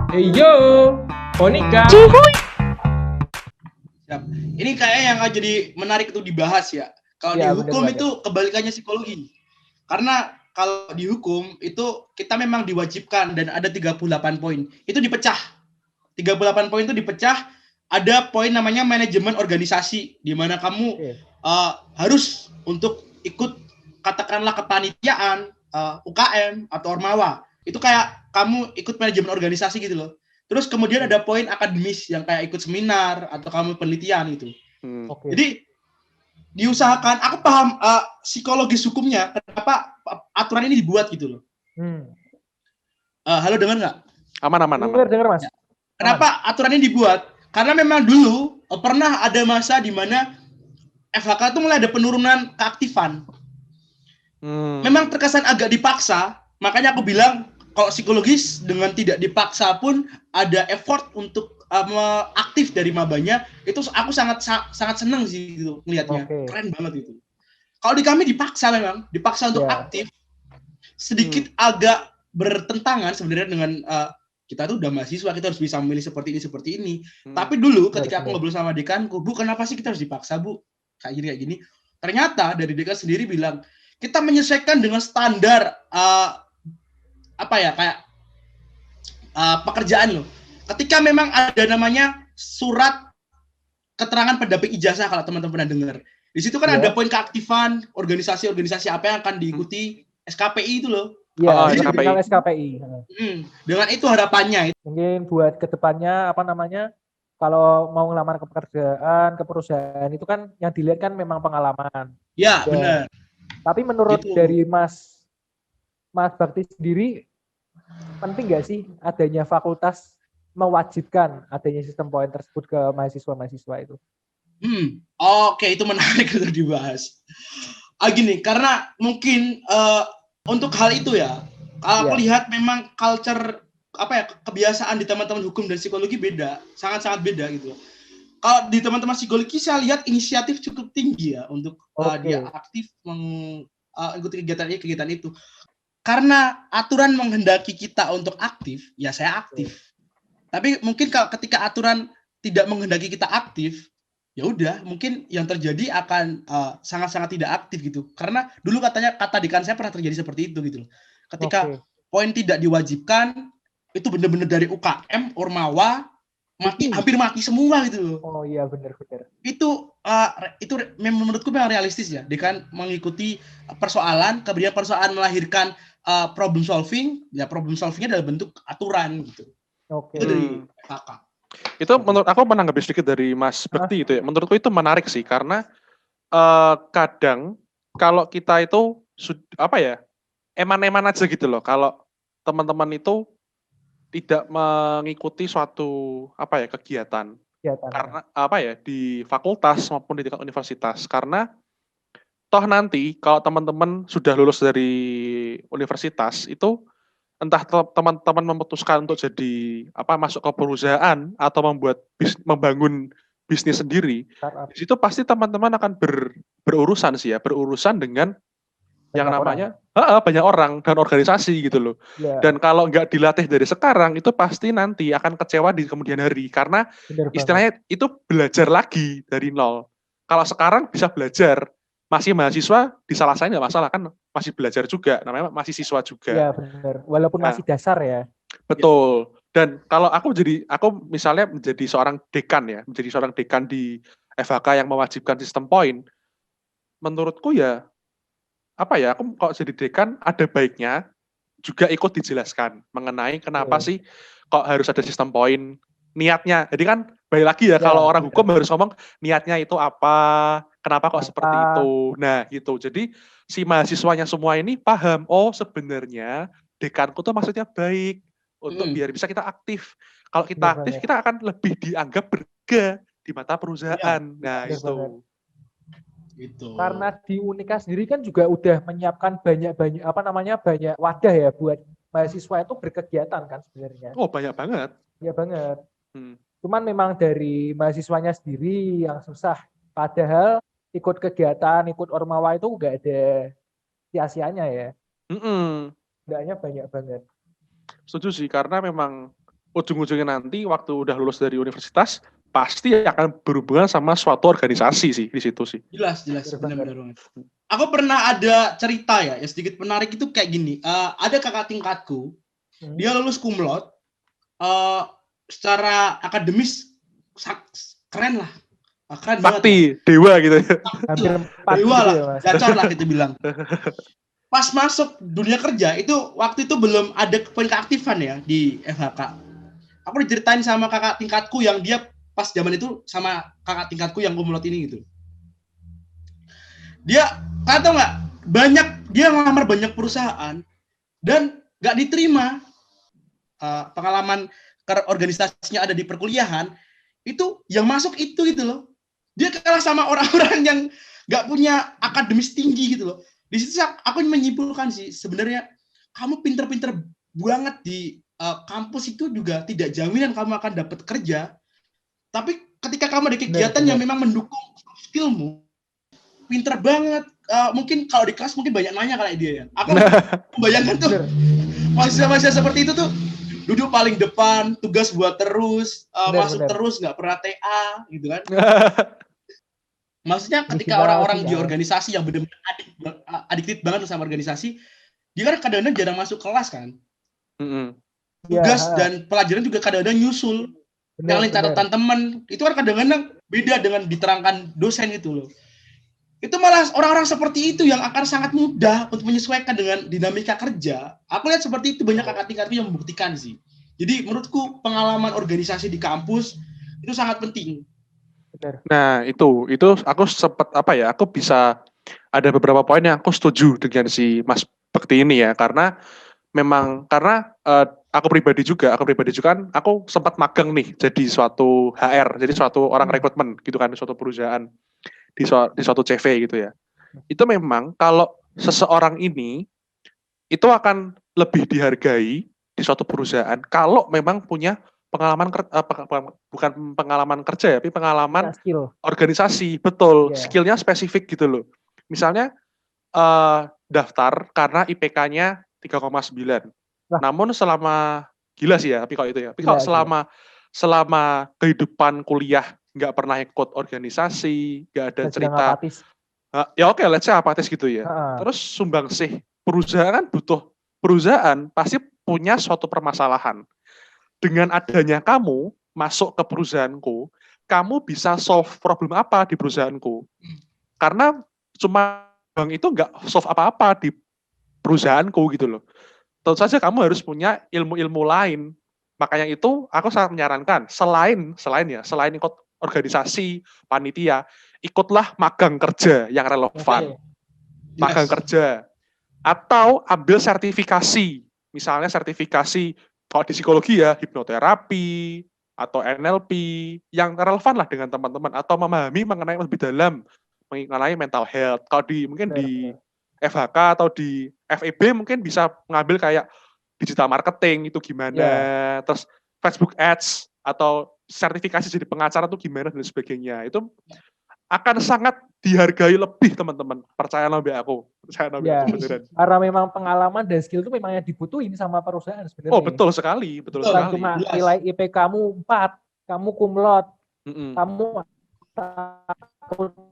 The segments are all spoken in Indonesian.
Hey yo, Monica. Cihuy. Siap. Ini kayaknya yang jadi menarik itu dibahas ya. Kalau Ya, di hukum bener itu kebalikannya psikologi. Karena kalau di hukum itu kita memang diwajibkan dan ada 38 poin. Itu dipecah. 38 poin itu dipecah. Ada poin namanya manajemen organisasi di mana kamu harus untuk ikut katakanlah kepanitiaan, UKM atau Ormawa. Itu kayak kamu ikut manajemen organisasi gitu loh. Terus kemudian ada poin akademis yang kayak ikut seminar atau kamu penelitian gitu. Jadi diusahakan, aku paham psikologis hukumnya, kenapa aturan ini dibuat gitu loh. Halo, dengar nggak? Aman. Dengar Mas. Kenapa aturan ini dibuat? Karena memang dulu pernah ada masa di mana FHK itu mulai ada penurunan keaktifan. Memang terkesan agak dipaksa, makanya aku bilang kalau psikologis dengan tidak dipaksa pun ada effort untuk aktif dari mabanya, itu aku sangat senang sih gitu melihatnya. Keren banget itu. Kalau di kami dipaksa untuk aktif, sedikit agak bertentangan sebenarnya dengan kita tuh udah mahasiswa, kita harus bisa memilih seperti ini. Tapi dulu ketika aku ngobrol sama dekanku, Bu, kenapa sih kita harus dipaksa, Bu? Kayak gini. Ternyata dari dekan sendiri bilang, kita menyesuaikan dengan standar pekerjaan loh. Ketika memang ada namanya surat keterangan pendamping ijazah, kalau teman-teman pernah dengar. Di situ kan ada poin keaktifan organisasi-organisasi apa yang akan diikuti SKPI itu loh. Iya, SKPI. Dengan itu harapannya. Mungkin buat kedepannya kalau mau ngelamar ke perusahaan itu kan yang dilihat kan memang pengalaman. Ya, benar. Tapi menurut dari Mas Bakti sendiri, penting nggak sih adanya fakultas mewajibkan adanya sistem poin tersebut ke mahasiswa-mahasiswa itu? Oke, itu menarik untuk dibahas. Gini, karena mungkin untuk hal itu ya, aku lihat memang culture kebiasaan di teman-teman hukum dan psikologi beda, sangat-sangat beda gitu. Kalau di teman-teman psikologi saya lihat inisiatif cukup tinggi ya untuk dia aktif mengikuti kegiatan itu. Karena aturan menghendaki kita untuk aktif, ya saya aktif. Tapi mungkin kalau ketika aturan tidak menghendaki kita aktif, ya udah mungkin yang terjadi akan sangat-sangat tidak aktif gitu. Karena dulu kata dekan saya pernah terjadi seperti itu gitu loh. Ketika poin tidak diwajibkan, itu benar-benar dari UKM, Ormawa, hampir mati semua gitu loh. Oh iya, benar. Itu menurutku memang realistis ya. Dekan mengikuti persoalan, kemudian persoalan melahirkan problem solving, ya problem solvingnya dalam bentuk aturan gitu. Itu dari kakak. Itu menurut aku menanggapi sedikit dari Mas Bekti itu ya. Menurutku itu menarik sih karena kadang kalau kita itu eman-eman aja gitu loh. Kalau teman-teman itu tidak mengikuti suatu kegiatan karena di fakultas maupun di tingkat universitas, karena toh nanti kalau teman-teman sudah lulus dari universitas itu entah teman-teman memutuskan untuk jadi masuk ke perusahaan atau membangun bisnis sendiri, di situ pasti teman-teman akan berurusan dengan yang namanya banyak orang dan organisasi gitu loh. Dan kalau nggak dilatih dari sekarang, itu pasti nanti akan kecewa di kemudian hari, karena istilahnya itu belajar lagi dari nol. Kalau sekarang bisa belajar, masih mahasiswa disalahin nggak masalah, kan masih belajar juga, namanya masih siswa juga. Iya benar, walaupun masih dasar ya. Betul. Dan kalau aku misalnya menjadi seorang dekan di FHK yang mewajibkan sistem poin, menurutku ya aku kalau jadi dekan ada baiknya juga ikut dijelaskan mengenai kenapa sih kok harus ada sistem poin, niatnya. Jadi kan balik lagi ya, kalau orang hukum harus ngomong niatnya itu apa, kenapa kok seperti itu. Nah gitu, jadi si mahasiswanya semua ini paham, oh sebenarnya dekanku tuh maksudnya baik untuk biar bisa kita aktif. Kalau kita aktif, kita akan lebih dianggap berharga di mata perusahaan. Nah itu. Gitu. Karena di Unika sendiri kan juga udah menyiapkan banyak wadah ya buat mahasiswa itu berkegiatan kan sebenarnya. Oh banyak banget. Iya banget. Cuman memang dari mahasiswanya sendiri yang susah. Padahal ikut kegiatan, ikut Ormawa itu nggak ada sia-sianya ya. Enggaknya banyak banget. Setuju sih, karena memang ujung-ujungnya nanti waktu udah lulus dari universitas pasti akan berhubungan sama suatu organisasi sih di situ sih. Jelas benar-benar banget. Aku pernah ada cerita ya, yang sedikit menarik itu kayak gini. Ada kakak tingkatku, dia lulus cum laude, secara akademis keren lah, keren banget. Dewa gitu. Hampir dewa lah, gacor lah gitu bilang. Pas masuk dunia kerja itu waktu itu belum ada poin keaktifan ya di FHK. Aku diceritain sama kakak tingkatku yang dia pas zaman itu sama kakak tingkatku yang cum laude ini gitu. Dia tahu nggak, dia ngelamar banyak perusahaan dan nggak diterima. Pengalaman organisasinya ada di perkuliahan itu yang masuk itu gitu loh. Dia kalah sama orang-orang yang nggak punya akademis tinggi gitu loh. Di situ aku menyimpulkan sih sebenarnya kamu pinter-pinter banget di kampus itu juga tidak jaminan kamu akan dapat kerja. Tapi ketika kamu ada kegiatan yang memang mendukung skillmu, pinter banget. Mungkin kalau di kelas mungkin banyak nanya kayak dia ya. Aku membayangkan tuh mahasiswa seperti itu tuh duduk paling depan, tugas buat terus, masuk terus, nggak pernah TA gitu kan. Maksudnya ketika orang-orang di organisasi yang benar-benar addicted banget sama organisasi, dia kan kadang-kadang jarang masuk kelas kan. Tugas dan pelajaran juga kadang-kadang nyusul. Yang catatan teman, itu kan kadang-kadang beda dengan diterangkan dosen itu loh. Itu malah orang-orang seperti itu yang akan sangat mudah untuk menyesuaikan dengan dinamika kerja. Aku lihat seperti itu banyak kakak tingkatku yang membuktikan sih. Jadi menurutku pengalaman organisasi di kampus itu sangat penting. Nah itu aku sempat aku bisa ada beberapa poin yang aku setuju dengan si Mas Bekti ini ya, karena aku pribadi juga kan aku sempat magang nih jadi suatu HR, jadi suatu orang rekrutmen gitu kan di suatu perusahaan, di suatu CV gitu ya. Itu memang kalau seseorang ini itu akan lebih dihargai di suatu perusahaan kalau memang punya pengalaman bukan pengalaman kerja ya, tapi pengalaman skill organisasi, betul, skillnya spesifik gitu loh. Misalnya daftar karena IPK-nya 3,9. Namun selama gila sih ya, tapi kalau itu ya. Tapi kalau selama kehidupan kuliah nggak pernah ikut organisasi, nggak ada cerita. Ya oke, let's say apatis gitu ya. Terus sumbangsih perusahaan pasti punya suatu permasalahan. Dengan adanya kamu masuk ke perusahaanku, kamu bisa solve problem apa di perusahaanku? Karena cuma bank itu nggak solve apa-apa di perusahaanku gitu loh. Tentu saja kamu harus punya ilmu-ilmu lain. Makanya itu aku sangat menyarankan selain ikut organisasi, panitia, ikutlah magang kerja yang relevan. Magang kerja atau ambil sertifikasi. Misalnya sertifikasi kalau di psikologi ya hipnoterapi atau NLP yang relevan lah dengan teman-teman, atau memahami mengenai lebih dalam mengenai mental health. Kalau mungkin di FHK atau di FEB mungkin bisa mengambil kayak digital marketing itu gimana, terus Facebook Ads atau sertifikasi jadi pengacara itu gimana dan sebagainya. Itu akan sangat dihargai lebih teman-teman. Percaya nabi aku. Beneran. Karena memang pengalaman dan skill itu memang yang dibutuhin sama perusahaan sebenarnya. Oh betul sekali. Cuma nilai IP kamu 4, kamu cum laude, kamu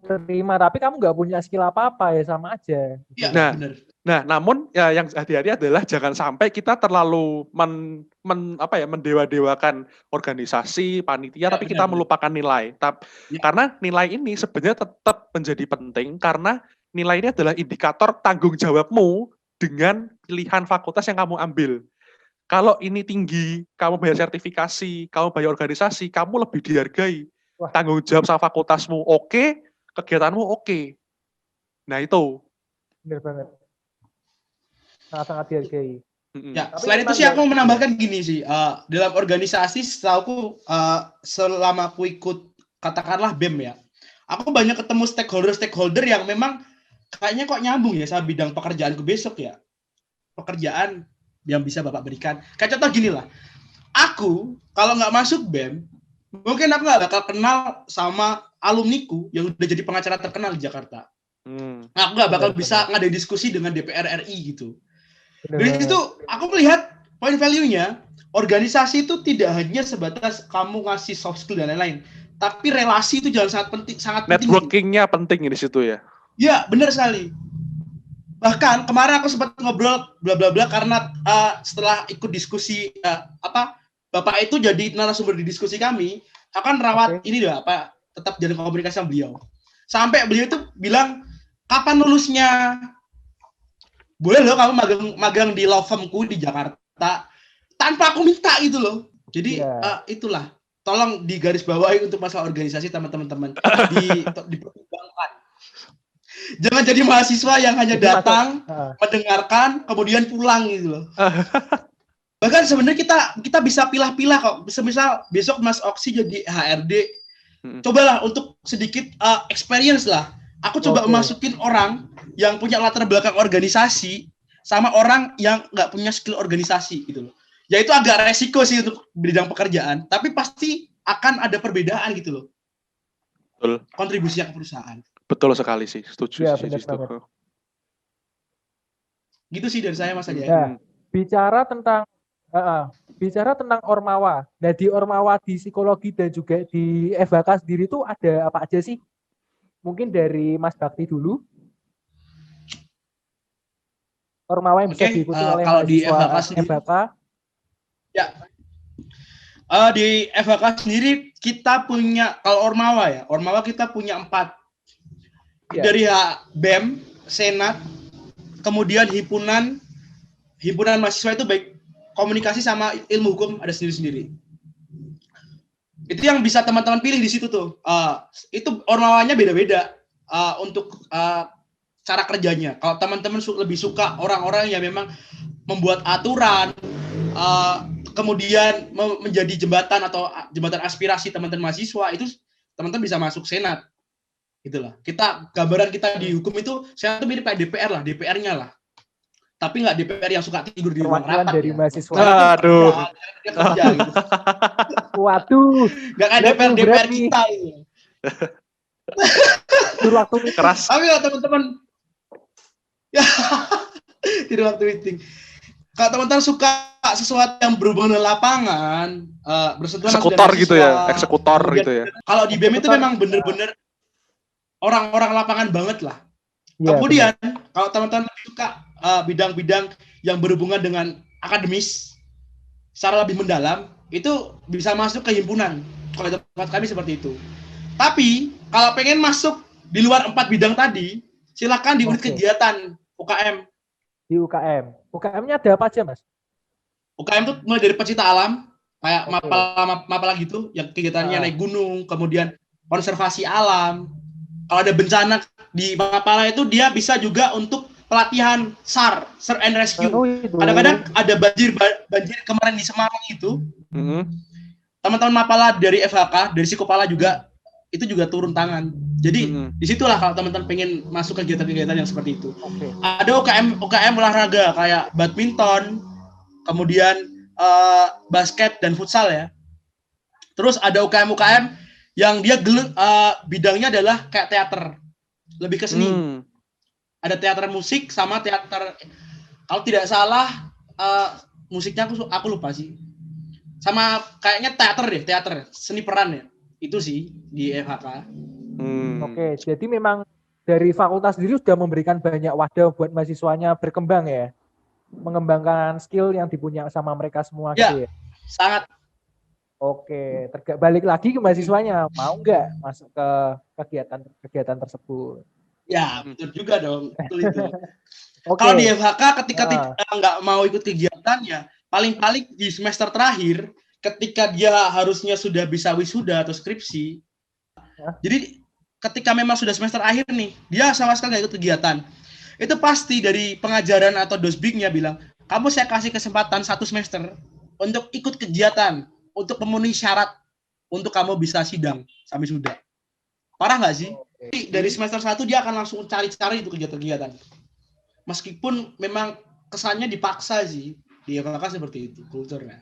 terima, tapi kamu nggak punya skill apa-apa ya sama aja. Ya, benar. Nah, namun ya yang hati-hati adalah jangan sampai kita terlalu mendewa-dewakan organisasi, panitia, tapi kita melupakan nilai. Karena nilai ini sebenarnya tetap menjadi penting karena nilai ini adalah indikator tanggung jawabmu dengan pilihan fakultas yang kamu ambil. Kalau ini tinggi, kamu bayar sertifikasi, kamu bayar organisasi, kamu lebih dihargai. Tanggung jawab sama fakultasmu oke, kegiatanmu oke. Nah itu. Benar banget. Sangat-sangat dihargai. Ya, selain itu sih aku menambahkan gini sih, dalam organisasi setahu selama aku ikut katakanlah BEM ya, aku banyak ketemu stakeholder yang memang kayaknya kok nyambung ya sama bidang pekerjaanku besok ya, pekerjaan yang bisa Bapak berikan. Kayak contoh gini lah, aku kalau nggak masuk BEM, mungkin aku nggak bakal kenal sama alumniku yang udah jadi pengacara terkenal di Jakarta. Aku nggak bakal bisa ngadain diskusi dengan DPR RI gitu. Dari situ aku melihat point value-nya organisasi itu tidak hanya sebatas kamu ngasih soft skill dan lain-lain, tapi relasi itu sangat penting. Networkingnya penting di situ ya. Ya, benar sekali. Bahkan kemarin aku sempat ngobrol bla bla bla karena setelah ikut diskusi Bapak itu jadi narasumber di diskusi kami, akan rawat ini loh tetap jalan komunikasi sama beliau. Sampai beliau itu bilang, kapan lulusnya? Boleh loh kamu magang di law firmku di Jakarta tanpa aku minta gitu loh. Jadi itulah, tolong digarisbawahi untuk masalah organisasi teman-teman dipertimbangkan. Jangan jadi mahasiswa yang hanya datang, mendengarkan, kemudian pulang gitu loh. Bahkan sebenarnya kita bisa pilah-pilah kok. Misal besok Mas Oksi jadi HRD, cobalah untuk sedikit experience lah. Aku coba masukin orang yang punya latar belakang organisasi sama orang yang nggak punya skill organisasi gitu loh. Ya itu agak resiko sih untuk bidang pekerjaan, tapi pasti akan ada perbedaan gitu loh. Betul. Kontribusinya ke perusahaan. Betul sekali sih, setuju. Ya, sih. Gitu sih dari saya Mas Ajaya. Nah, bicara tentang Ormawa. Nah, di Ormawa di psikologi dan juga di FHK sendiri itu ada apa aja sih? Mungkin dari Mas Bakti dulu. Ormawa yang bisa diikuti oleh kalau di FHK. Ya. Di FHK sendiri kita punya, kalau Ormawa kita punya 4. Dari BEM, Senat, kemudian himpunan mahasiswa itu baik komunikasi sama ilmu hukum ada sendiri-sendiri. Itu yang bisa teman-teman pilih di situ tuh. Itu Ormawanya beda-beda untuk cara kerjanya. Kalau teman-teman lebih suka orang-orang yang memang membuat aturan, kemudian menjadi jembatan atau jembatan aspirasi teman-teman mahasiswa, itu teman-teman bisa masuk Senat. Itulah. Gambaran kita di hukum itu Senat itu mirip kayak DPR lah, DPR-nya lah. Tapi nggak DPR yang suka tidur di ruang rapat. Dari mahasiswa. Aduh. Kerja gitu. Waduh. Nggak kayak DPR kita ini. Tidur waktu keras. Tapi kalau teman-teman tidur waktu meeting. Kalau teman-teman suka sesuatu yang berhubungan dengan lapangan, bersentuhan eksekutor gitu ya, eksekutor gitu ya. Kalau di BEM itu memang bener-bener orang-orang lapangan banget lah. Ya, kemudian kalau teman-teman suka bidang-bidang yang berhubungan dengan akademis secara lebih mendalam, itu bisa masuk ke himpunan. Kalau tempat kami seperti itu. Tapi kalau pengen masuk di luar 4 bidang tadi, silakan di unit kegiatan UKM. Di UKM. UKM-nya ada apa aja, Mas? UKM itu mulai dari pecinta alam, kayak mapala gitu, yang kegiatannya naik gunung, kemudian konservasi alam. Kalau ada bencana di Mapala itu dia bisa juga untuk pelatihan SAR, Search and Rescue. Kadang-kadang ada banjir kemarin di Semarang itu. Teman-teman Mapala dari FHK, dari Psikopala juga, itu juga turun tangan. Jadi disitulah kalau teman-teman pengen masuk kegiatan-kegiatan yang seperti itu. Ada UKM olahraga kayak badminton, kemudian basket dan futsal ya. Terus ada UKM yang dia bidangnya adalah kayak teater, lebih ke seni. Ada teater musik sama teater, kalau tidak salah musiknya aku lupa sih. Sama kayaknya teater seni peran ya. Itu sih di FHK. Oke, jadi memang dari fakultas sendiri sudah memberikan banyak wadah buat mahasiswanya berkembang ya, mengembangkan skill yang dipunya sama mereka semua ya, gitu ya. Sangat. Oke, balik lagi ke mahasiswanya, mau nggak masuk ke kegiatan tersebut? Ya, betul juga dong. Betul itu. Kalau di FHK ketika nggak mau ikut kegiatan ya, paling-paling di semester terakhir, ketika dia harusnya sudah bisa wisuda atau skripsi, jadi ketika memang sudah semester akhir nih, dia sama sekali nggak ikut kegiatan, itu pasti dari pengajaran atau dosbiknya bilang, kamu saya kasih kesempatan 1 semester untuk ikut kegiatan, untuk memenuhi syarat untuk kamu bisa sidang sampai sudah. Parah nggak sih? Dari semester 1 dia akan langsung cari-cari itu kegiatan-kegiatan. Meskipun memang kesannya dipaksa sih, di FHK seperti itu kulturnya.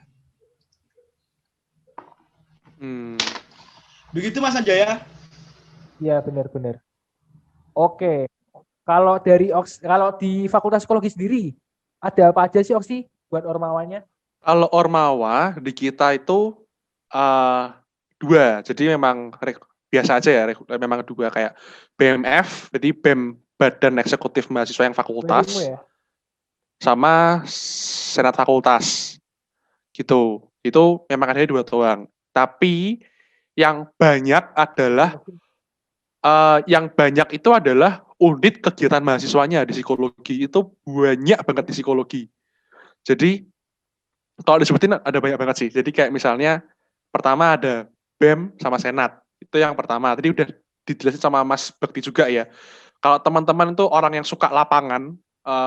Begitu Mas Anjaya? Ya, benar-benar. Oke. Kalau di Fakultas Psikologi sendiri, ada apa aja sih Oksi buat ormawanya? Kalau Ormawa di kita itu 2. Jadi memang biasa aja ya, memang 2 kayak BMF, jadi BEM Badan Eksekutif Mahasiswa yang fakultas, ya? sama Senat Fakultas. Gitu. Itu memang ada 2 doang. Tapi yang banyak itu adalah unit kegiatan mahasiswanya di psikologi. Itu banyak banget di psikologi. Jadi kalau disebutin ada banyak banget sih. Jadi kayak misalnya pertama ada BEM sama Senat. Itu yang pertama. Tadi udah dijelasin sama Mas Bekti juga ya. Kalau teman-teman itu orang yang suka lapangan,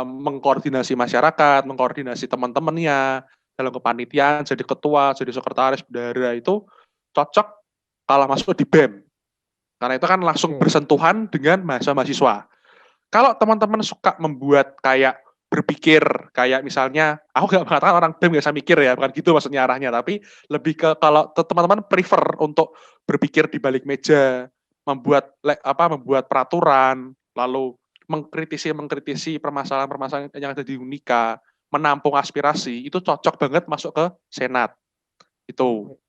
mengkoordinasi masyarakat, mengkoordinasi teman-temannya dalam kepanitiaan, jadi ketua, jadi sekretaris, bendahara, itu cocok kalau masuk di BEM. Karena itu kan langsung bersentuhan dengan mahasiswa-mahasiswa. Kalau teman-teman suka membuat kayak berpikir, kayak misalnya, aku nggak mengatakan orang BEM nggak bisa mikir ya, bukan gitu maksudnya arahnya, tapi lebih ke kalau teman-teman prefer untuk berpikir di balik meja, membuat peraturan, lalu mengkritisi permasalahan-permasalahan yang ada di Unika, menampung aspirasi, itu cocok banget masuk ke Senat. Itu.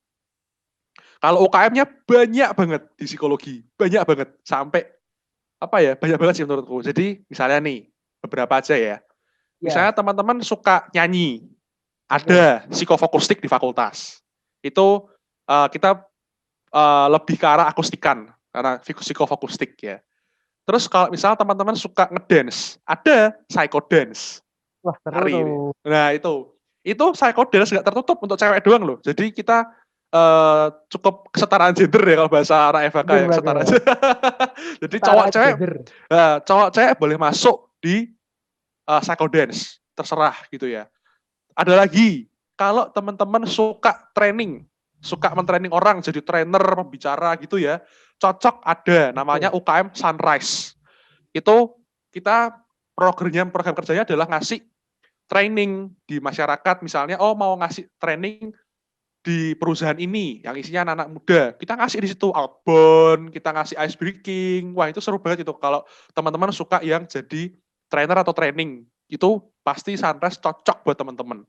Kalau UKM-nya banyak banget di psikologi, banyak banget, sampai banyak banget sih menurutku. Jadi misalnya nih, beberapa aja ya. Misalnya teman-teman suka nyanyi, ada psikofokustik di fakultas. Itu kita lebih ke arah akustikan, karena psikofokustik ya. Terus kalau misalnya teman-teman suka ngedance, ada psychodance. Wah, seru. Nah itu psychodance nggak tertutup untuk cewek doang loh. Jadi kita cukup kesetaraan gender ya kalau bahasa anak FHK ya, kesetaraan. Jadi cowok cewek boleh masuk di psychodance, terserah gitu ya. Ada lagi, kalau teman-teman suka training, suka mentraining orang jadi trainer, pembicara gitu ya, cocok ada namanya UKM Sunrise. Itu kita program kerjanya adalah ngasih training di masyarakat, misalnya mau ngasih training di perusahaan ini yang isinya anak-anak muda, kita ngasih di situ outbound, kita ngasih ice breaking. Wah, itu seru banget itu kalau teman-teman suka yang jadi trainer atau training. Itu pasti Sunrise cocok buat teman-teman.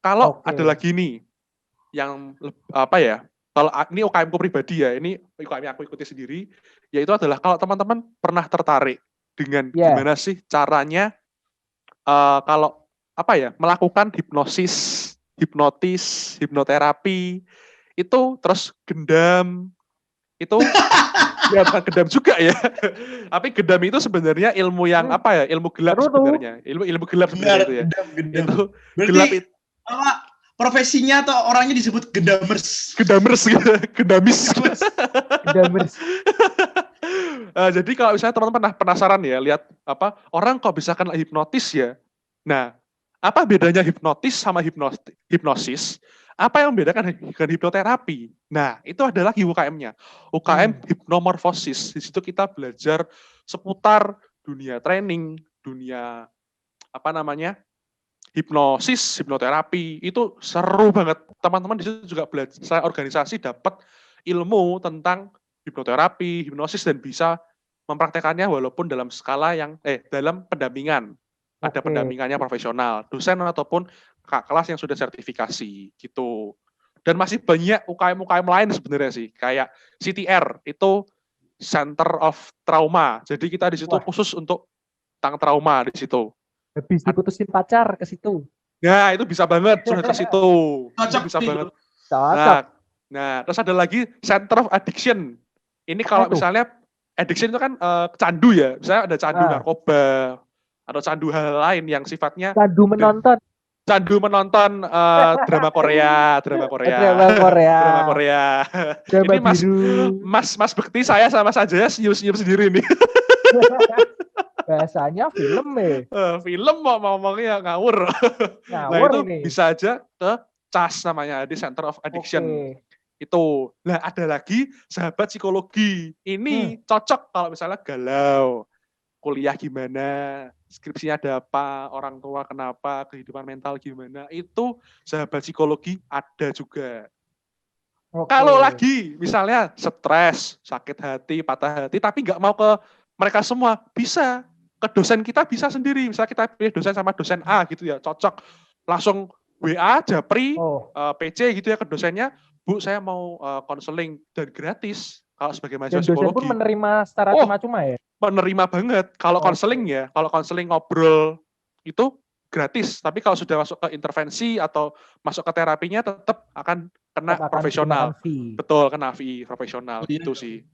Kalau ada lagi nih yang kalau ini UKM ku pribadi ya, ini UKM yang aku ikuti sendiri, yaitu adalah kalau teman-teman pernah tertarik dengan gimana sih caranya kalau melakukan hipnotis, hipnoterapi, itu terus gendam, itu ya bukan gendam juga ya, tapi gendam itu sebenarnya ilmu yang ilmu gelap sebenarnya, ilmu gelap sebenarnya itu ya. Gendam. Itu gelap itu. Profesinya atau orangnya disebut gendamers gitu, gendamis. Jadi kalau misalnya teman-teman penasaran ya, lihat orang kok bisa kena hipnotis ya. Nah, apa bedanya hipnotis sama hipnosis? Apa yang membedakan dengan hipnoterapi? Nah, itu adalah UKM-nya. UKM hipnomorfosis. Di situ kita belajar seputar dunia training, dunia hipnosis, hipnoterapi. Itu seru banget. Teman-teman di situ juga belajar organisasi, dapat ilmu tentang hipnoterapi, hipnosis, dan bisa mempraktekannya walaupun dalam skala yang dalam pendampingan. Ada pendampingannya profesional, dosen ataupun kakak kelas yang sudah sertifikasi gitu. Dan masih banyak UKM-UKM lain sebenarnya sih, kayak CTR itu Center of Trauma. Jadi kita di situ khusus untuk tentang trauma di situ. Habis diputusin pacar ke situ. Nah, itu bisa banget sudah ke situ. Itu bisa banget. Nah, terus ada lagi Center of Addiction. Ini kalau misalnya addiction itu kan candu ya. Misalnya ada candu narkoba atau candu hal lain yang sifatnya candu menonton drama Korea. Ini Mas Bekti, saya sama saja senyum sendiri nih. Bahasanya film film mau ngomongnya ngawur. Nah, itu ini bisa aja ke CAS namanya, di Center of Addiction. Itu. Nah, ada lagi sahabat psikologi. Ini cocok kalau misalnya galau. Kuliah gimana, skripsinya ada apa, orang tua kenapa, kehidupan mental gimana, itu sahabat psikologi ada juga. Kalau lagi misalnya stres, sakit hati, patah hati, tapi nggak mau ke mereka semua, bisa ke dosen kita, bisa sendiri. Misalnya kita pilih dosen sama dosen A gitu ya, cocok, langsung WA, Japri, Oh, PC gitu ya ke dosennya, Bu saya mau konseling dan gratis kalau sebagai dan mahasiswa dosen pun psikologi. menerima secara Oh, cuma-cuma ya? menerima banget. Kalau konseling Oke. ya, kalau konseling ngobrol itu gratis. Tapi kalau sudah masuk ke intervensi atau masuk ke terapinya tetap akan kena Tetap akan dikenakan profesional. fee. Betul, kena fee profesional Oh, iya. gitu sih.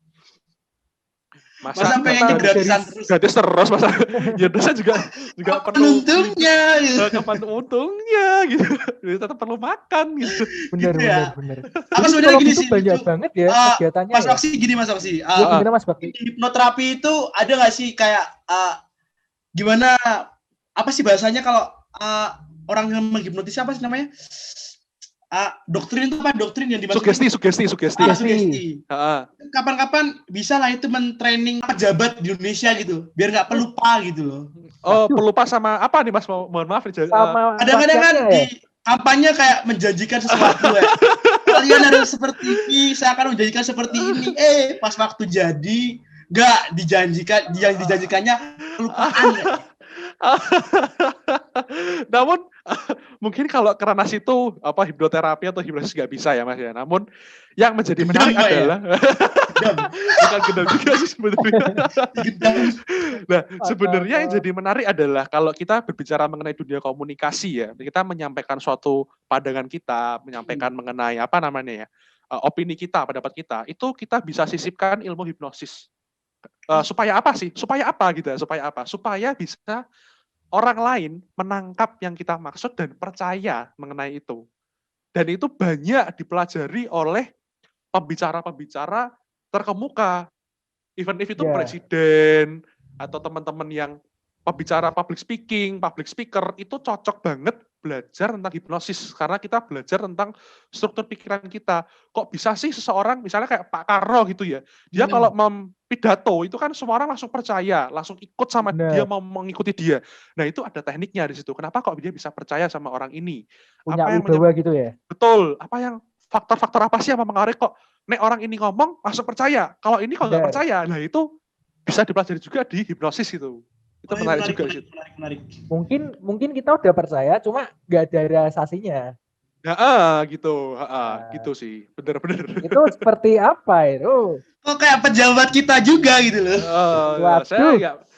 Masa Jadi pengennya memang gratisan dari terus? Gratis terus masa ya dosen juga Apa perlu untungnya? Gitu. kapan untungnya gitu. Jadi tetap perlu makan gitu. benar Gitu benar ya. benar. Aku Jadi sebenarnya psikologi gini itu sih, banyak lucu. banget ya kegiatannya Mas ya. Oksi gini Mas Oksi. Ya Heeh. gimana Mas Bakti? Di hipnoterapi itu ada nggak sih kayak gimana apa sih bahasanya kalau orang yang menghipnotis apa sih namanya? Doktrin itu apa? Doktrin yang dimasukin? Sugesti. Sugesti. Heeh. Kapan-kapan bisa lah itu mentraining pejabat di Indonesia gitu, biar nggak pelupa gitu loh. Oh, Waduh. pelupa sama apa nih Mas? Mohon maaf Sama Kadang-kadang kan rakyatnya di ya. kampanye kayak menjanjikan sesuatu ya. Kalian harus seperti ini, saya akan menjanjikan seperti ini. Pas waktu jadi nggak dijanjikan, yang dijanjikannya kelupaan ya. Namun mungkin kalau ke ranah situ apa hipnoterapi atau hipnosis nggak bisa ya Mas ya. Namun yang menjadi Gendam, menarik Pak, ya? adalah Gendam. bukan gendam juga sih sebenarnya. Gendam. Nah, sebenarnya yang jadi menarik adalah kalau kita berbicara mengenai dunia komunikasi ya, kita menyampaikan suatu pandangan kita, menyampaikan mengenai apa namanya ya, opini kita, pendapat kita, itu kita bisa sisipkan ilmu hipnosis. Supaya apa sih? Supaya apa gitu ya? Supaya apa? Supaya bisa orang lain menangkap yang kita maksud dan percaya mengenai itu. Dan itu banyak dipelajari oleh pembicara-pembicara terkemuka. Even if itu presiden atau teman-teman yang pembicara public speaker, itu cocok banget belajar tentang hipnosis. Karena kita belajar tentang struktur pikiran kita. Kok bisa sih seseorang, misalnya kayak Pak Karno gitu ya, dia kalau pidato, itu kan semua orang langsung percaya, langsung ikut sama dia, mau mengikuti dia. Nah itu ada tekniknya di situ. Kenapa kok dia bisa percaya sama orang ini? Punya Apa yang wibawa gitu ya? Betul. Apa yang faktor-faktor apa sih yang mempengaruhi kok nek orang ini ngomong langsung percaya. Kalau ini kok nggak percaya. Nah itu bisa dipelajari juga di hipnosis itu. Itu menarik juga sih. Menarik. Mungkin kita udah percaya, cuma nggak ada realisasinya. Gitu. Gitu sih. Bener-bener. Itu seperti apa itu? Kok kayak pejabat kita juga gitu loh.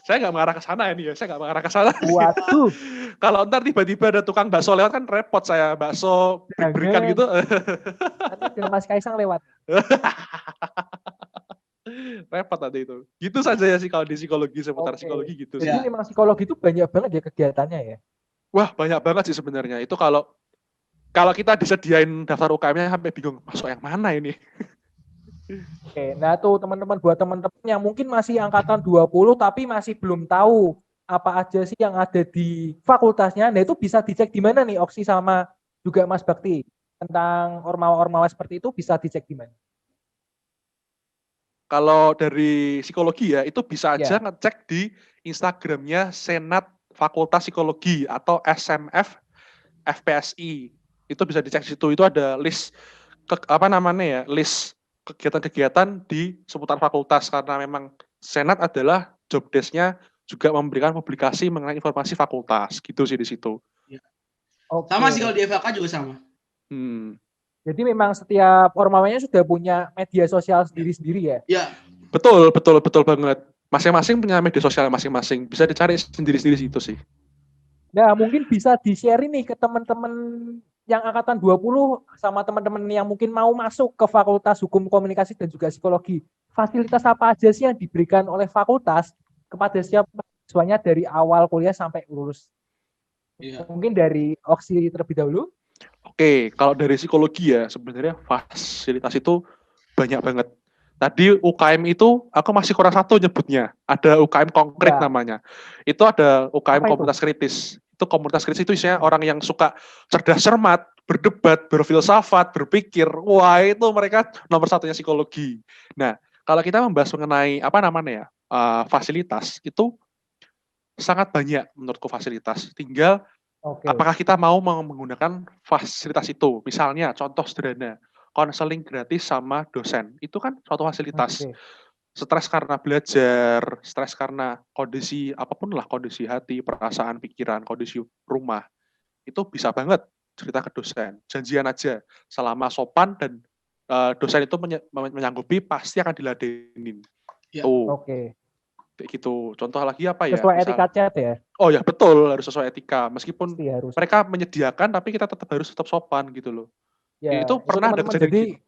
Saya nggak mengarah ke sana ini ya. Saya nggak mengarah ke sana. Waduh. Kalau ntar tiba-tiba ada tukang bakso lewat kan repot saya. Bakso berikan gitu. Nanti dengan Mas Kaisang lewat. Repot nanti itu. Gitu saja ya sih kalau di psikologi, seputar psikologi gitu sih. Jadi memang psikologi itu banyak banget ya kegiatannya ya? Wah, banyak banget sih sebenarnya. Itu kalau kita disediain daftar UKM-nya sampai bingung, masuk yang mana ini? Oke, nah tuh teman-teman, buat teman-teman yang mungkin masih angkatan 20 tapi masih belum tahu apa aja sih yang ada di fakultasnya, nah itu bisa dicek di mana nih Oksi sama juga Mas Bakti tentang ormawa-ormawa seperti itu bisa dicek di mana? Kalau dari psikologi ya, itu bisa aja ngecek di Instagramnya Senat Fakultas Psikologi atau SMF FPSI. Itu bisa dicek di situ. Itu ada list list kegiatan-kegiatan di seputar fakultas, karena memang Senat adalah job desk-nya juga memberikan publikasi mengenai informasi fakultas gitu sih di situ. Ya. Sama sih kalau di FHK juga sama. Jadi memang setiap ormawanya sudah punya media sosial sendiri-sendiri ya? Iya. Betul banget. Masing-masing punya media sosial masing-masing. Bisa dicari sendiri-sendiri situ sih. Nah, mungkin bisa di-share nih ke teman-teman yang angkatan 20 sama teman-teman yang mungkin mau masuk ke Fakultas Hukum Komunikasi dan juga Psikologi. Fasilitas apa aja sih yang diberikan oleh fakultas kepada siapa siswanya dari awal kuliah sampai lulus? Iya. Mungkin dari Oksi terlebih dahulu. Oke, kalau dari psikologi ya sebenarnya fasilitas itu banyak banget. Tadi UKM itu aku masih kurang satu nyebutnya. Ada UKM konkret namanya. Itu ada UKM komunitas kritis. Itu komunitas kritis itu isinya orang yang suka cerdas cermat, berdebat, berfilsafat, berpikir. Wah, itu mereka nomor satunya psikologi. Nah, kalau kita membahas mengenai fasilitas, itu sangat banyak menurutku fasilitas. Tinggal apakah kita mau menggunakan fasilitas itu. Misalnya, contoh sederhana, konseling gratis sama dosen. Itu kan suatu fasilitas. Stres karena belajar, stres karena kondisi apapun lah, kondisi hati, perasaan, pikiran, kondisi rumah. Itu bisa banget cerita ke dosen. Janjian aja selama sopan dan dosen itu menyanggupi pasti akan diladenin. Ya. Tuh, Oke. kayak gitu. Contoh lagi apa ya? Sesuai Misal, etika chat ya. oh ya betul, harus sesuai etika. Meskipun Pasti harus. mereka menyediakan, tapi kita harus tetap sopan gitu loh. Ya, Itu pernah ada teman-teman kejadian jadi gini.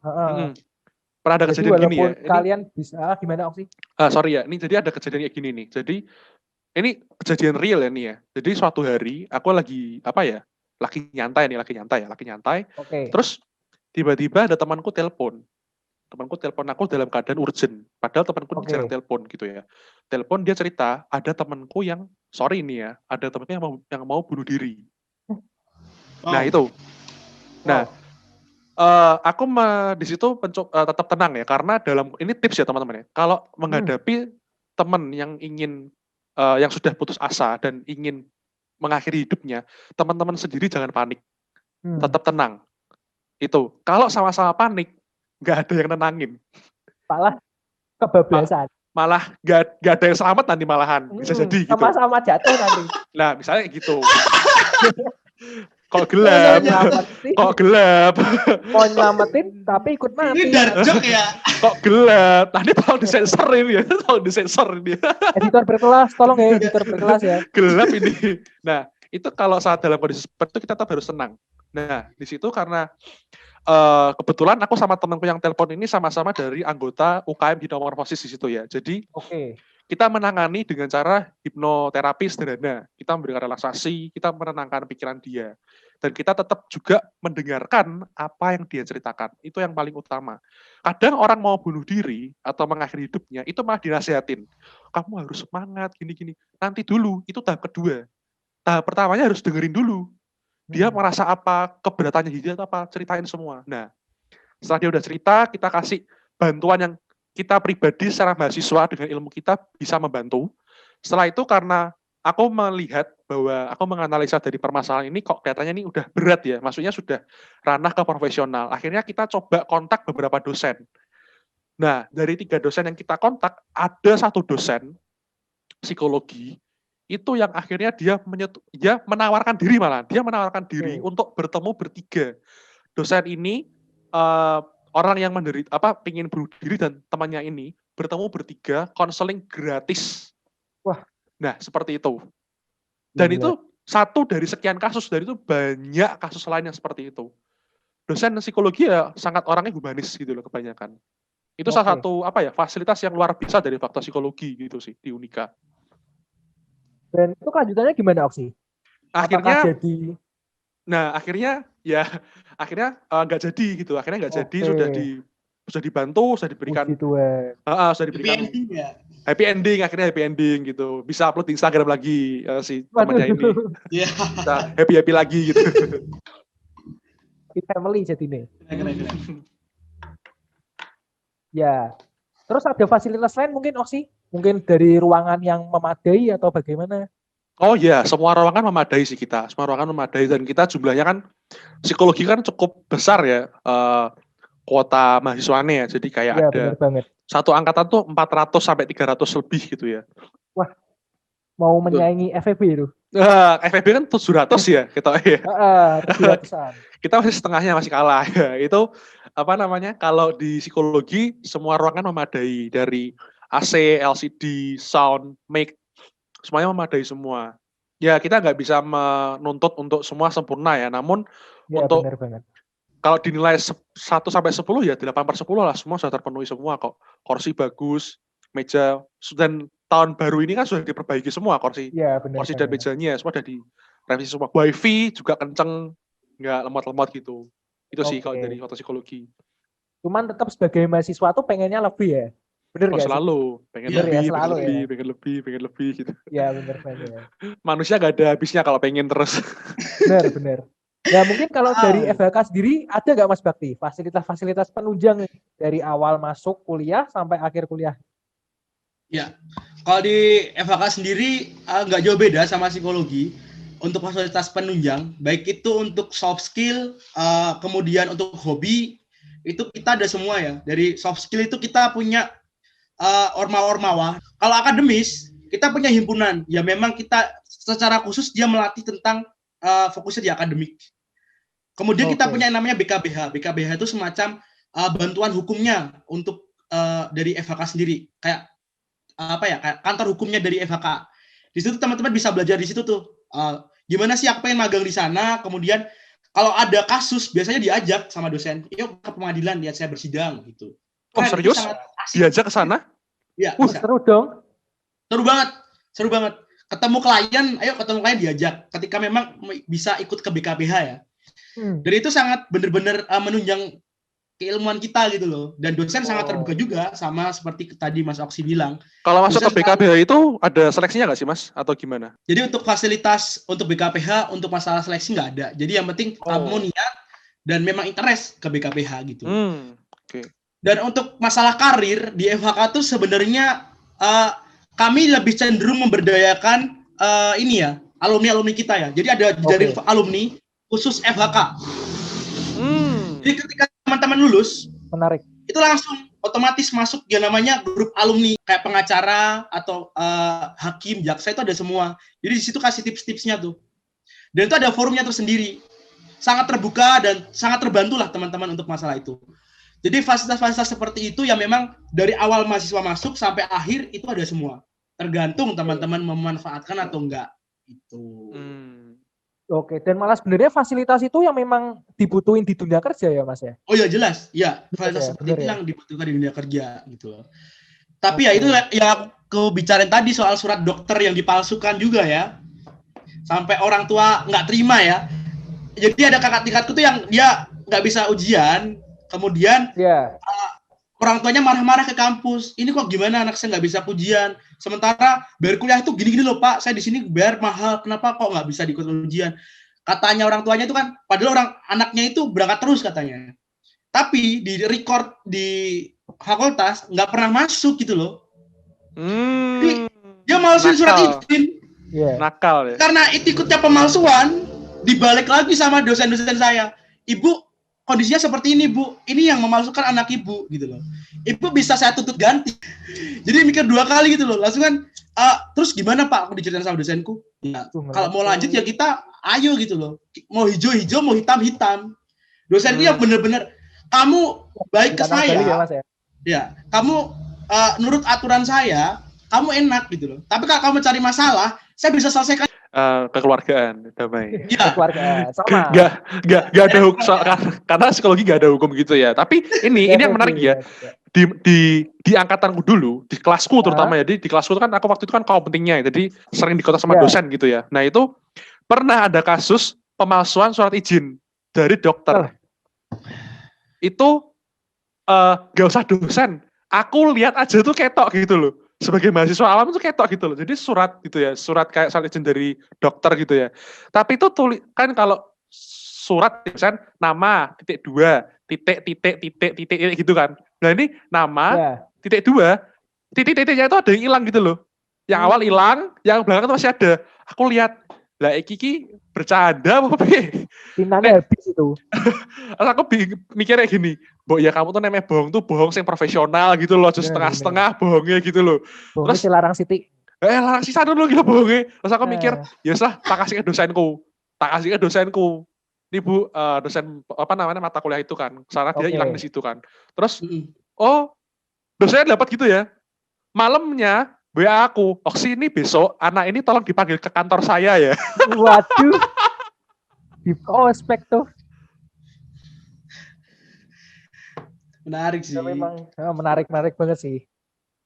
Pernah ada jadi kejadian gini ya. walaupun kalian bisa gimana Oksi? Sorry ya, ini jadi ada kejadian kayak gini nih. Jadi ini kejadian real ya nih ya. Jadi suatu hari aku lagi lagi nyantai. Oke. Terus tiba-tiba ada temanku telepon aku dalam keadaan urgent. Padahal temanku ini Oke. jarang telepon gitu ya. Telepon dia cerita ada temanku yang sorry nih ya, ada temanku yang mau bunuh diri. Nah itu. Nah, aku di situ tetap tenang ya, karena ini tips ya teman-teman ya. Kalau menghadapi teman yang ingin yang sudah putus asa dan ingin mengakhiri hidupnya, teman-teman sendiri jangan panik, tetap tenang. Itu kalau sama-sama panik, nggak ada yang nenangin. Malah kebablasan. Malah nggak ada yang selamat nanti malahan, bisa jadi gitu. Sama-sama jatuh nanti. Nah misalnya gitu. Kok gelap? Mau nyelamatin tapi ikut mati. Ini dark joke ya. Kok gelap? Tadi tolong disensor ini ya. Editor berkelas, tolong ya editor berkelas ya. Gelap ini. Nah, itu kalau saat dalam kondisi seperti itu kita tetap harus tenang. Nah, di situ karena kebetulan aku sama temanku yang telepon ini sama-sama dari anggota UKM hipnomorfosis di situ ya. Jadi kita menangani dengan cara hipnoterapi sederhana. Kita memberikan relaksasi, kita menenangkan pikiran dia. Dan kita tetap juga mendengarkan apa yang dia ceritakan. Itu yang paling utama. Kadang orang mau bunuh diri atau mengakhiri hidupnya, itu malah dinasehatin. Kamu harus semangat, gini-gini. Nanti dulu, itu tahap kedua. Tahap pertamanya harus dengerin dulu. Dia merasa apa, keberatannya dia apa, ceritain semua. Nah, setelah dia udah cerita, kita kasih bantuan yang kita pribadi secara mahasiswa dengan ilmu kita bisa membantu. Setelah itu karena aku melihat bahwa aku menganalisa dari permasalahan ini kok kelihatannya ini udah berat ya, maksudnya sudah ranah ke profesional. Akhirnya kita coba kontak beberapa dosen. Nah, dari 3 dosen yang kita kontak, ada 1 dosen psikologi itu yang akhirnya dia menawarkan diri malah. Dia menawarkan diri untuk bertemu bertiga. Dosen ini orang yang pingin bunuh diri dan temannya ini bertemu bertiga, konseling gratis. Wah. Nah, seperti itu. Dan itu satu dari sekian kasus, dari itu banyak kasus lain yang seperti itu. Dosen psikologi ya sangat orangnya humanis gitu loh kebanyakan. Itu salah satu fasilitas yang luar biasa dari Fakultas Psikologi gitu sih di Unika. Dan itu kelanjutannya gimana Oksi? Akhirnya nggak jadi gitu. Akhirnya nggak jadi, sudah dibantu, sudah diberikan happy ending gitu. Bisa upload di Instagram lagi si temannya ini. Bisa happy lagi gitu. Family jadi nih. Ya. Terus ada fasilitas lain mungkin Oksi? Mungkin dari ruangan yang memadai atau bagaimana? Oh ya, semua ruangan memadai sih kita. Semua ruangan memadai dan kita jumlahnya kan psikologi kan cukup besar ya kuota mahasiswanya ya. Jadi kayak ada satu angkatan tuh 400 sampai 300 lebih gitu ya. Wah, mau menyaingi FEB itu? FEB kan 700 ya kita ya. 700-an. Kita masih setengahnya, masih kalah ya. Itu kalau di psikologi semua ruangan memadai dari AC, LCD, sound, mic, semuanya memadai semua. Ya kita nggak bisa menuntut untuk semua sempurna ya, namun untuk kalau dinilai 1 sampai 10 ya 8/10 lah, semua sudah terpenuhi semua kok. Kursi bagus, meja, dan tahun baru ini kan sudah diperbaiki semua kursi dan mejanya, semua sudah direvisi semua. Wifi juga kenceng, nggak lemot-lemot gitu. Itu sih kalau dari Fakultas Psikologi. Cuman tetap sebagai mahasiswa tuh pengennya lebih ya? Bener nggak selalu sih? pengen lebih gitu. Ya bener. Manusia gak ada habisnya kalau pengen terus. Bener. Ya mungkin kalau dari FHK sendiri ada nggak Mas Bakti fasilitas-fasilitas penunjang dari awal masuk kuliah sampai akhir kuliah? Ya, kalau di FHK sendiri nggak jauh beda sama psikologi. Untuk fasilitas penunjang, baik itu untuk soft skill, kemudian untuk hobi, itu kita ada semua ya. Dari soft skill itu kita punya orma-ormawa. Kalau akademis, kita punya himpunan. Ya memang kita secara khusus dia melatih tentang fokusnya di akademik. Kemudian kita Oke. punya yang namanya BKBH. BKBH itu semacam bantuan hukumnya untuk dari FHK sendiri. Kayak kayak kantor hukumnya dari FHK. Di situ teman-teman bisa belajar di situ tuh. Gimana sih aku pengen magang di sana, kemudian kalau ada kasus biasanya diajak sama dosen, yuk ke pengadilan lihat saya bersidang gitu. Oh, Keren, itu serius? sangat asik. Diajak ke sana? Ya, bisa. Seru dong. Seru banget. Seru banget. Ketemu klien diajak ketika memang bisa ikut ke BKBH ya. Dan itu sangat benar-benar menunjang keilmuan kita gitu loh. Dan dosen sangat terbuka juga sama seperti tadi Mas Oksi bilang. Kalau masuk Dosen ke BKBH itu ada seleksinya nggak sih, Mas? Atau gimana? Jadi untuk fasilitas untuk BKPH untuk masalah seleksi nggak ada. Jadi yang penting kamu niat dan memang interest ke BKPH gitu. Oke. Dan untuk masalah karir di FHK tuh sebenarnya kami lebih cenderung memberdayakan alumni kita ya. Jadi ada jaring alumni khusus FHK. Jadi ketika teman-teman lulus, menarik. Itu langsung otomatis masuk yang namanya grup alumni kayak pengacara atau hakim, jaksa itu ada semua. Jadi di situ kasih tips-tipsnya tuh. Dan itu ada forumnya tersendiri. Sangat terbuka dan sangat terbantulah teman-teman untuk masalah itu. Jadi fasilitas-fasilitas seperti itu yang memang dari awal mahasiswa masuk sampai akhir itu ada semua. Tergantung teman-teman memanfaatkan atau enggak. Itu. Oke, dan malah sebenarnya fasilitas itu yang memang dibutuhin di dunia kerja ya, Mas ya? Oh ya jelas, ya fasilitas seperti itu yang dibutuhkan di dunia kerja gitu loh. Tapi ya itu ya aku bicarain tadi soal surat dokter yang dipalsukan juga ya. Sampai orang tua nggak terima ya. Jadi ada kakak tingkatku tuh yang dia nggak bisa ujian, kemudian orang tuanya marah-marah ke kampus. Ini kok gimana anak saya nggak bisa ujian? Sementara bayar kuliah itu gini-gini loh Pak, saya di sini bayar mahal, kenapa kok nggak bisa diikut ujian? Katanya orang tuanya itu kan, padahal anaknya itu berangkat terus katanya. Tapi di record di fakultas nggak pernah masuk gitu loh. Jadi dia malesin surat izin. Nakal ya. Karena ikutnya pemalsuan, dibalik lagi sama dosen-dosen saya. Ibu, kondisinya seperti ini Bu, ini yang memalsukan anak Ibu gitu loh. Ibu bisa saya tuntut ganti. Jadi mikir 2 kali gitu loh. Langsung kan, terus gimana Pak? Aku diceritain sama dosenku. Ya, kalau mau lanjut ya kita ayo gitu loh. Mau hijau-hijau, mau hitam-hitam. Dosenku ya bener-bener, kamu baik ke saya. Ya, kamu nurut aturan saya, kamu enak gitu loh. Tapi kalau kamu cari masalah, saya bisa selesaikan. Kekeluargaan, damai. Ya. Keluarga sama. Gak ada hukum karena psikologi gak ada hukum gitu ya. Tapi ini yang menarik ya. Di angkatanku dulu, di kelasku terutama ya. Di kelasku itu kan aku waktu itu kan kaum pentingnya, jadi sering dikontak sama dosen gitu ya. Nah itu pernah ada kasus pemalsuan surat izin dari dokter. Itu gak usah dosen. Aku lihat aja tuh ketok gitu loh. Sebagai mahasiswa alam itu ketok gitu loh. Jadi surat gitu ya, surat kayak surat izin dari dokter gitu ya. Tapi itu kan kalau surat kan nama .2 titik gitu kan. Nah ini nama .2 titiknya itu ada yang hilang gitu loh. Yang awal hilang, yang belakang itu masih ada. Aku lihat, lah Kiki bercanda apa Tintanya habis itu. Aku mikirnya gini, Mbok ya kamu tuh namanya bohong sing profesional gitu loh, just setengah-setengah bohongnya gitu loh. Terus larang siti. Larang sisa dulu gila bohongnya. Terus aku mikir, ya lah tak kasih ke dosenku. Ini Bu, dosen mata kuliah itu kan, karena dia hilang di situ kan. Terus, dosennya dapat gitu ya. Malamnya WA aku, Oksi ini besok anak ini tolong dipanggil ke kantor saya ya. Waduh. Di ospek tuh. Menarik sih. Ya, memang menarik banget sih.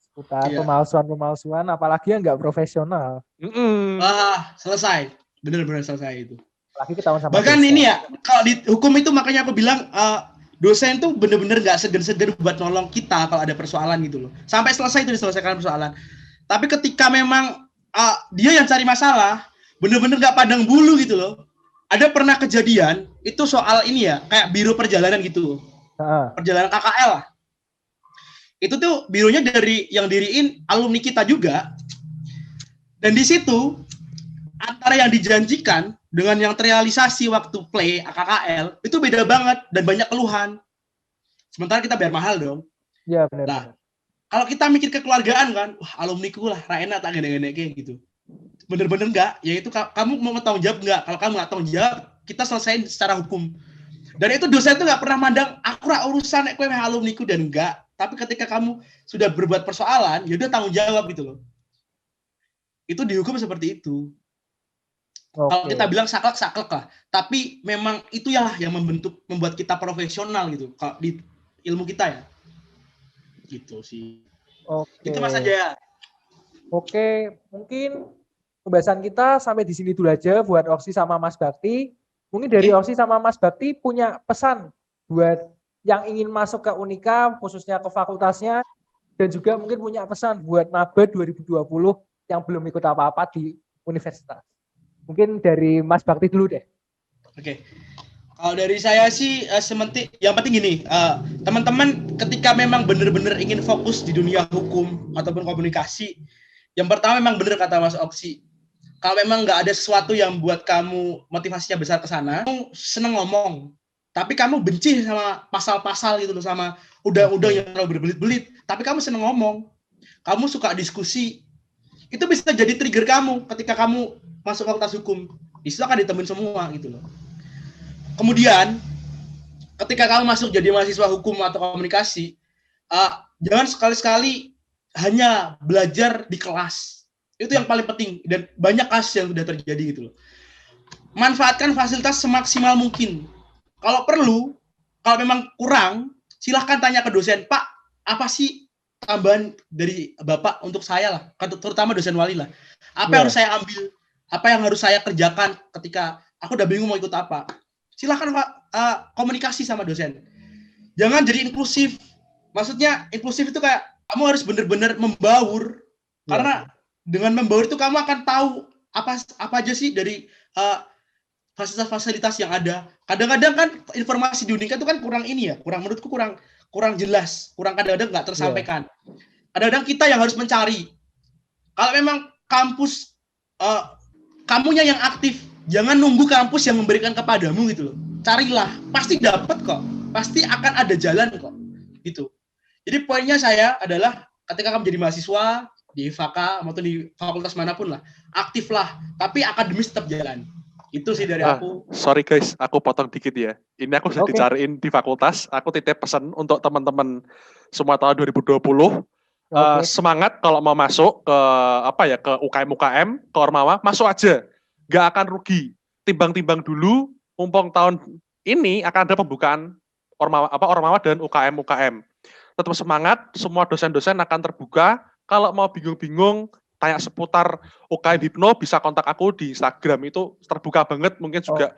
Seputar pemalsuan, apalagi yang nggak profesional. Selesai. Benar-benar selesai itu. Lagi ketahuan sama bahkan dosen. Ini ya, kalau di hukum itu makanya aku bilang dosen tuh bener-bener gak segan-segan buat nolong kita kalau ada persoalan gitu loh. Sampai selesai itu diselesaikan persoalan. Tapi ketika memang dia yang cari masalah, bener-bener gak pandang bulu gitu loh. Ada pernah kejadian, itu soal ini ya, kayak biro perjalanan gitu. Perjalanan KKL lah. Itu tuh bironya dari yang diriin alumni kita juga. Dan di situ, antara yang dijanjikan dengan yang terrealisasi waktu play KKL itu beda banget dan banyak keluhan. Sementara kita bayar mahal dong. Iya benar. Nah, kalau kita mikir kekeluargaan kan, wah alumniku lah, Raina tak gede-gede kayak gitu. Bener-bener enggak, yaitu kamu mau tanggung jawab enggak? Kalau kamu nggak tanggung jawab, kita selesaiin secara hukum. Dan itu dosen itu nggak pernah mandang aku ra urusan nek kowe meh alumniku dan enggak. Tapi ketika kamu sudah berbuat persoalan, ya udah tanggung jawab gitu loh. Itu dihukum seperti itu. Kalau kita bilang saklek lah. Tapi memang itu ya yang membuat kita profesional gitu. Kalau di ilmu kita ya. Gitu sih. Itu Mas aja. Oke, mungkin pembahasan kita sampai di sini dulu aja buat Oksi sama Mas Bakti. Mungkin dari Oksi sama Mas Bakti punya pesan buat yang ingin masuk ke Unika, khususnya ke fakultasnya, dan juga mungkin punya pesan buat maba 2020 yang belum ikut apa-apa di universitas. Mungkin dari Mas Bakti dulu deh. Oke. Kalau dari saya sih yang penting gini, teman-teman ketika memang benar-benar ingin fokus di dunia hukum ataupun komunikasi, yang pertama memang benar kata Mas Oksi. Kalau memang nggak ada sesuatu yang buat kamu motivasinya besar ke sana, kamu seneng ngomong, tapi kamu benci sama pasal-pasal gitu loh, sama undang-undang yang terlalu berbelit-belit, tapi kamu seneng ngomong, kamu suka diskusi, itu bisa jadi trigger kamu ketika kamu masuk fakultas hukum. Di situ akan ditemuin semua gitu loh. Kemudian ketika kamu masuk jadi mahasiswa hukum atau komunikasi, jangan sekali-sekali hanya belajar di kelas. Itu yang paling penting dan banyak kasus yang sudah terjadi gitu loh. Manfaatkan fasilitas semaksimal mungkin. Kalau perlu, kalau memang kurang, silahkan tanya ke dosen, Pak, apa sih tambahan dari Bapak untuk saya lah, terutama dosen wali lah. Apa yang harus saya ambil? Apa yang harus saya kerjakan ketika aku udah bingung mau ikut apa? Silahkan Pak, komunikasi sama dosen. Jangan jadi inklusif. Maksudnya inklusif itu kayak kamu harus benar-benar membaur. Karena dengan membaur itu kamu akan tahu apa aja sih dari fasilitas-fasilitas yang ada. Kadang-kadang kan informasi di Unika itu kan menurutku kurang jelas, kadang-kadang nggak tersampaikan. Kadang-kadang kita yang harus mencari. Kalau memang kampus kamunya yang aktif, jangan nunggu kampus yang memberikan kepadamu gitu loh. Carilah, pasti dapat kok. Pasti akan ada jalan kok. Gitu. Jadi poinnya saya adalah ketika kamu jadi mahasiswa di FAK maupun di fakultas manapun lah, aktiflah, tapi akademis tetap jalan. Itu sih dari aku. Sorry guys, aku potong dikit ya. Ini aku sudah dicariin di fakultas. Aku titip pesan untuk teman-teman semua tahun 2020. Semangat kalau mau masuk ke ke UKM, ke Ormawa, masuk aja. Nggak akan rugi. Timbang-timbang dulu, mumpung tahun ini akan ada pembukaan Ormawa dan UKM. Tetap semangat, semua dosen-dosen akan terbuka. Kalau mau bingung-bingung, tanya seputar UKM Hipno, bisa kontak aku di Instagram, itu terbuka banget. Mungkin juga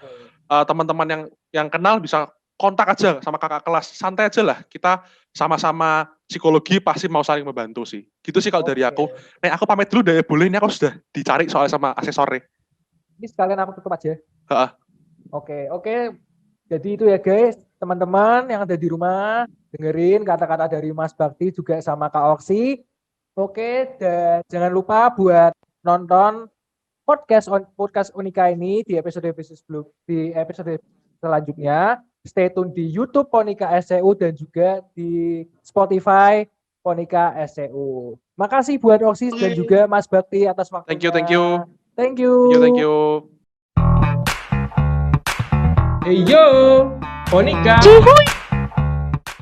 teman-teman yang kenal bisa kontak aja sama kakak kelas, santai aja lah. Kita sama-sama psikologi pasti mau saling membantu sih. Gitu sih kalau dari aku. Aku pamit dulu deh, boleh, ini aku sudah dicari soalnya sama asesornya. Ini sekalian aku tutup aja. Oke. Jadi itu ya guys, teman-teman yang ada di rumah, dengerin kata-kata dari Mas Bakti juga sama Kak Oksi. Oke, dan jangan lupa buat nonton podcast Unika ini di episode selanjutnya. Stay tune di YouTube Ponika SCU dan juga di Spotify Ponika SCU. Makasih buat Oksi dan juga Mas Bakti atas waktunya. Thank you. Thank you. Hey yo, Ponika. Cuy.